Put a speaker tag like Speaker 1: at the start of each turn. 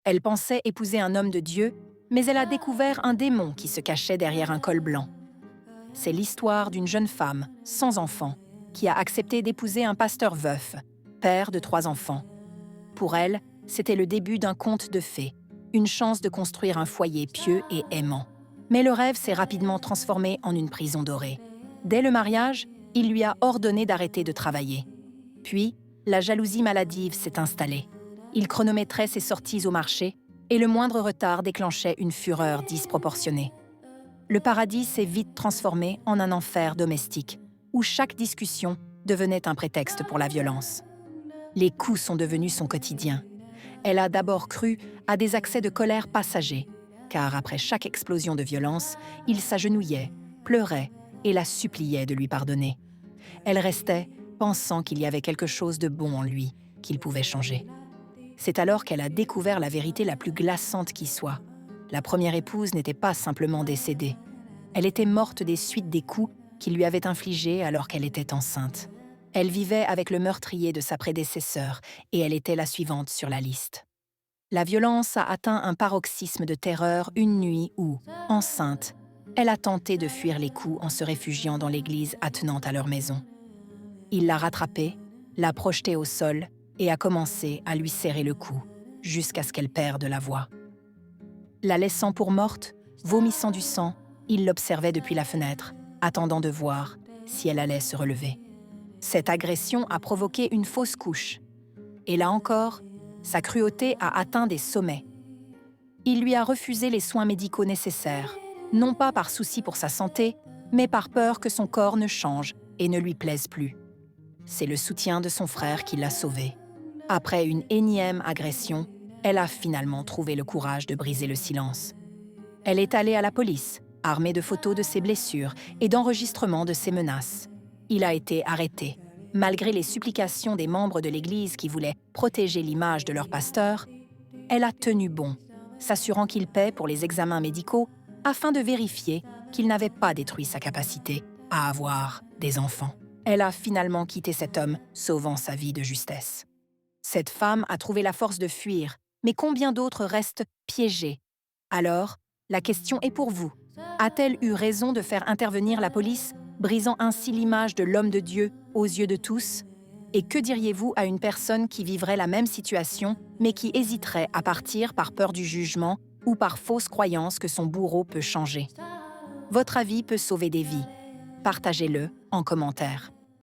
Speaker 1: Elle pensait épouser un homme de Dieu, mais elle a découvert un démon qui se cachait derrière un col blanc. C'est l'histoire d'une jeune femme, sans enfant, qui a accepté d'épouser un pasteur veuf, père de 3 enfants. Pour elle, c'était le début d'un conte de fées, une chance de construire un foyer pieux et aimant. Mais le rêve s'est rapidement transformé en une prison dorée. Dès le mariage, il lui a ordonné d'arrêter de travailler. Puis, la jalousie maladive s'est installée. Il chronométrait ses sorties au marché et le moindre retard déclenchait une fureur disproportionnée. Le paradis s'est vite transformé en un enfer domestique, où chaque discussion devenait un prétexte pour la violence. Les coups sont devenus son quotidien. Elle a d'abord cru à des accès de colère passagers, car après chaque explosion de violence, il s'agenouillait, pleurait et la suppliait de lui pardonner. Elle restait, pensant qu'il y avait quelque chose de bon en lui, qu'il pouvait changer. C'est alors qu'elle a découvert la vérité la plus glaçante qui soit. La première épouse n'était pas simplement décédée. Elle était morte des suites des coups qu'il lui avait infligés alors qu'elle était enceinte. Elle vivait avec le meurtrier de sa prédécesseur et elle était la suivante sur la liste. La violence a atteint un paroxysme de terreur une nuit où, enceinte, elle a tenté de fuir les coups en se réfugiant dans l'église attenante à leur maison. Il l'a rattrapée, l'a projetée au sol et a commencé à lui serrer le cou, jusqu'à ce qu'elle perde la voix. La laissant pour morte, vomissant du sang, il l'observait depuis la fenêtre, attendant de voir si elle allait se relever. Cette agression a provoqué une fausse couche. Et là encore, sa cruauté a atteint des sommets. Il lui a refusé les soins médicaux nécessaires, non pas par souci pour sa santé, mais par peur que son corps ne change et ne lui plaise plus. C'est le soutien de son frère qui l'a sauvée. Après une énième agression, elle a finalement trouvé le courage de briser le silence. Elle est allée à la police, armée de photos de ses blessures et d'enregistrements de ses menaces. Il a été arrêté. Malgré les supplications des membres de l'Église qui voulaient protéger l'image de leur pasteur, elle a tenu bon, s'assurant qu'il paie pour les examens médicaux afin de vérifier qu'il n'avait pas détruit sa capacité à avoir des enfants. Elle a finalement quitté cet homme, sauvant sa vie de justesse. Cette femme a trouvé la force de fuir, mais combien d'autres restent piégés? Alors, la question est pour vous. A-t-elle eu raison de faire intervenir la police, brisant ainsi l'image de l'homme de Dieu aux yeux de tous? Et que diriez-vous à une personne qui vivrait la même situation, mais qui hésiterait à partir par peur du jugement ou par fausse croyance que son bourreau peut changer? Votre avis peut sauver des vies. Partagez-le en commentaire.